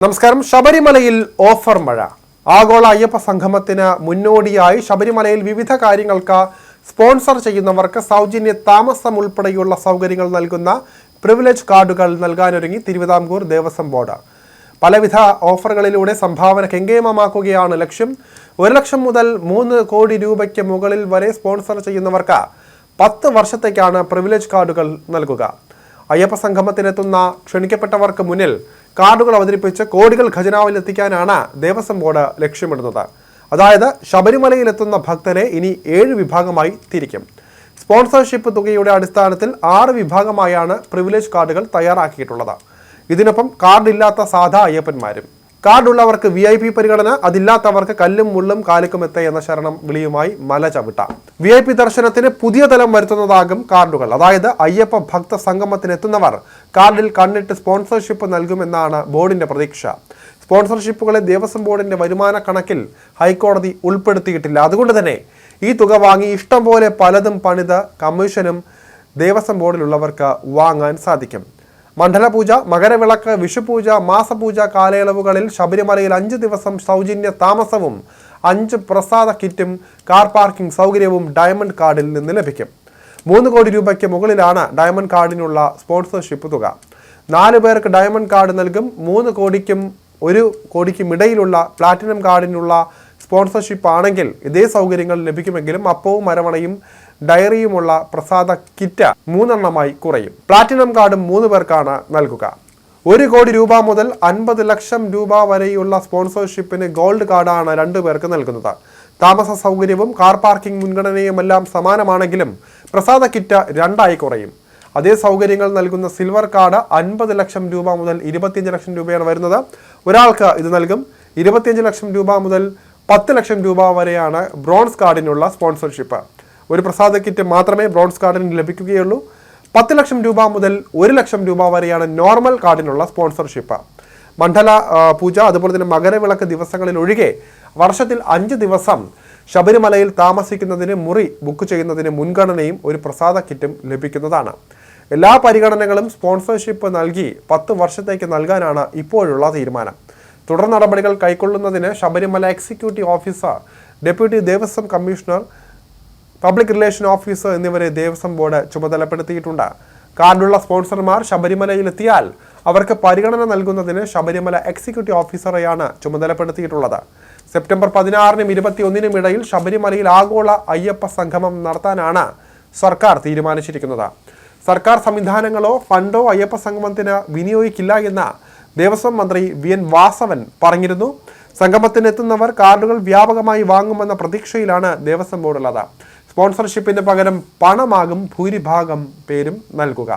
നമസ്കാരം. ശബരിമലയിൽ ഓഫർ മഴ. ആഗോള അയ്യപ്പ സംഗമത്തിന് മുന്നോടിയായി ശബരിമലയിൽ വിവിധ കാര്യങ്ങൾക്ക് സ്പോൺസർ ചെയ്യുന്നവർക്ക് സൗജന്യ താമസം ഉൾപ്പെടെയുള്ള സൗകര്യങ്ങൾ നൽകുന്ന പ്രിവിലേജ് കാർഡുകൾ നൽകാനൊരുങ്ങി തിരുവിതാംകൂർ ദേവസ്വം ബോർഡ്. പലവിധ ഓഫറുകളിലൂടെ സംഭാവന കെങ്കേമമാക്കുകയാണ് ലക്ഷ്യം. 1 ലക്ഷം മുതൽ 3 കോടി രൂപയ്ക്ക് മുകളിൽ വരെ സ്പോൺസർ ചെയ്യുന്നവർക്ക് 10 വർഷത്തേക്കാണ് പ്രിവിലേജ് കാർഡുകൾ നൽകുക. അയ്യപ്പ സംഗമത്തിനെത്തുന്ന ക്ഷണിക്കപ്പെട്ടവർക്ക് മുന്നിൽ കാർഡുകൾ അവതരിപ്പിച്ച് കോടികൾ ഖജനാവിൽ എത്തിക്കാനാണ് ദേവസ്വം ബോർഡ് ലക്ഷ്യമിടുന്നത്. അതായത് ശബരിമലയിലെത്തുന്ന ഭക്തരെ ഇനി 7 വിഭാഗമായി തിരിക്കും. സ്പോൺസർഷിപ്പ് തുകയുടെ അടിസ്ഥാനത്തിൽ 6 വിഭാഗമായാണ് പ്രിവിലേജ് കാർഡുകൾ തയ്യാറാക്കിയിട്ടുള്ളത്. ഇതിനൊപ്പം കാർഡില്ലാത്ത സാധാ അയ്യപ്പന്മാരും. കാർഡുള്ളവർക്ക് VIP പരിഗണന, അതില്ലാത്തവർക്ക് കല്ലും മുള്ളും കാലിക്കുമെത്ത എന്ന ശരണം വിളിയുമായി മല ചവിട്ടാം. VIP ദർശനത്തിന് പുതിയ തലം വരുത്തുന്നതാകും കാർഡുകൾ. അതായത് അയ്യപ്പ ഭക്ത സംഗമത്തിനെത്തുന്നവർ കാർഡിൽ കണ്ണിട്ട് സ്പോൺസർഷിപ്പ് നൽകുമെന്നാണ് ബോർഡിന്റെ പ്രതീക്ഷ. സ്പോൺസർഷിപ്പുകളെ ദേവസ്വം ബോർഡിന്റെ വരുമാന കണക്കിൽ ഹൈക്കോടതി ഉൾപ്പെടുത്തിയിട്ടില്ല. അതുകൊണ്ട് തന്നെ ഈ തുക വാങ്ങി ഇഷ്ടം പോലെ പലതും പണിത് കമ്മീഷനും ദേവസ്വം ബോർഡിലുള്ളവർക്ക് വാങ്ങാൻ സാധിക്കും. മണ്ഡലപൂജ, മകരവിളക്ക്, വിഷുപൂജ, മാസപൂജ കാലയളവുകളിൽ ശബരിമലയിൽ 5 ദിവസം സൗജന്യ താമസവും 5 പ്രസാദ കിറ്റും കാർ പാർക്കിംഗ് സൗകര്യവും ഡയമണ്ട് കാർഡിൽ നിന്ന് ലഭിക്കും. 3 കോടി രൂപയ്ക്ക് മുകളിലാണ് ഡയമണ്ട് കാർഡിനുള്ള സ്പോൺസർഷിപ്പ് തുക. 4 പേർക്ക് ഡയമണ്ട് കാർഡ് നൽകും. 3 കോടിക്കും 1 കോടിക്കും ഇടയിലുള്ള പ്ലാറ്റിനം കാർഡിനുള്ള സ്പോൺസർഷിപ്പ് ആണെങ്കിൽ ഇതേ സൗകര്യങ്ങൾ ലഭിക്കുമെങ്കിലും അപ്പവും അരവണയും ഡയറിയുമുള്ള പ്രസാദ കിറ്റ് 3 എണ്ണമായി കുറയും. പ്ലാറ്റിനം കാർഡും 3 പേർക്കാണ് നൽകുക. 1 കോടി രൂപ മുതൽ 50 ലക്ഷം രൂപ വരെയുള്ള സ്പോൺസർഷിപ്പിന് ഗോൾഡ് കാർഡാണ് 2 പേർക്ക് നൽകുന്നത്. താമസ സൗകര്യവും കാർ പാർക്കിംഗ് മുൻഗണനയുമെല്ലാം സമാനമാണെങ്കിലും പ്രസാദ കിറ്റ് 2 ആയി കുറയും. അതേ സൗകര്യങ്ങൾ നൽകുന്ന സിൽവർ കാർഡ് 50 ലക്ഷം രൂപ മുതൽ 25 ലക്ഷം രൂപയാണ് വരുന്നത്. ഒരാൾക്ക് ഇത് നൽകും. 25 ലക്ഷം രൂപ മുതൽ 10 ലക്ഷം രൂപ വരെയാണ് ബ്രോൺസ് കാർഡിനുള്ള സ്പോൺസർഷിപ്പ്. ഒരു പ്രസാദ കിറ്റ് മാത്രമേ ബ്രോൺസ് കാർഡിന് ലഭിക്കുകയുള്ളൂ. 10 ലക്ഷം രൂപ മുതൽ 1 ലക്ഷം രൂപ വരെയാണ് നോർമൽ കാർഡിനുള്ള സ്പോൺസർഷിപ്പ്. മണ്ഡല പൂജ, അതുപോലെ തന്നെ മകരവിളക്ക് ദിവസങ്ങളിൽ ഒഴികെ വർഷത്തിൽ 5 ദിവസം ശബരിമലയിൽ താമസിക്കുന്നതിന് മുറി ബുക്ക് ചെയ്യുന്നതിന് മുൻഗണനയും ഒരു പ്രസാദ കിറ്റും ലഭിക്കുന്നതാണ്. എല്ലാ പരിഗണനകളും സ്പോൺസർഷിപ്പ് നൽകി 10 വർഷത്തേക്ക് നൽകാനാണ് ഇപ്പോഴുള്ള തീരുമാനം. തുടർ നടപടികൾ കൈക്കൊള്ളുന്നതിന് Sabarimala executive officer, deputy Devaswom commissioner, public relation officer എന്നിവരെ ദേവസ്വം ബോർഡ് ചുമതലപ്പെടുത്തിയിട്ടുണ്ട്. കാർഡുള്ള സ്പോൺസർമാർ ശബരിമലയിലെത്തിയാൽ അവർക്ക് പരിഗണന നൽകുന്നതിന് ശബരിമല എക്സിക്യൂട്ടീവ് ഓഫീസറെയാണ് ചുമതലപ്പെടുത്തിയിട്ടുള്ളത്. സെപ്റ്റംബർ 16-നും 21-നും ഇടയിൽ ശബരിമലയിൽ ആഗോള അയ്യപ്പ സംഗമം നടത്താനാണ് സർക്കാർ തീരുമാനിച്ചിരിക്കുന്നത്. സർക്കാർ സംവിധാനങ്ങളോ ഫണ്ടോ അയ്യപ്പ സംഗമത്തിന് വിനിയോഗിക്കില്ല എന്ന് ദേവസ്വം മന്ത്രി VN വാസവൻ പറഞ്ഞിരുന്നു. സംഗമത്തിനെത്തുന്നവർ കാർഡുകൾ വ്യാപകമായി വാങ്ങുമെന്ന പ്രതീക്ഷയിലാണ് ദേവസ്വം ബോർഡുള്ളത്. സ്പോൺസർഷിപ്പിന് പകരം പണമാകും ഭൂരിഭാഗം പേരും നൽകുക.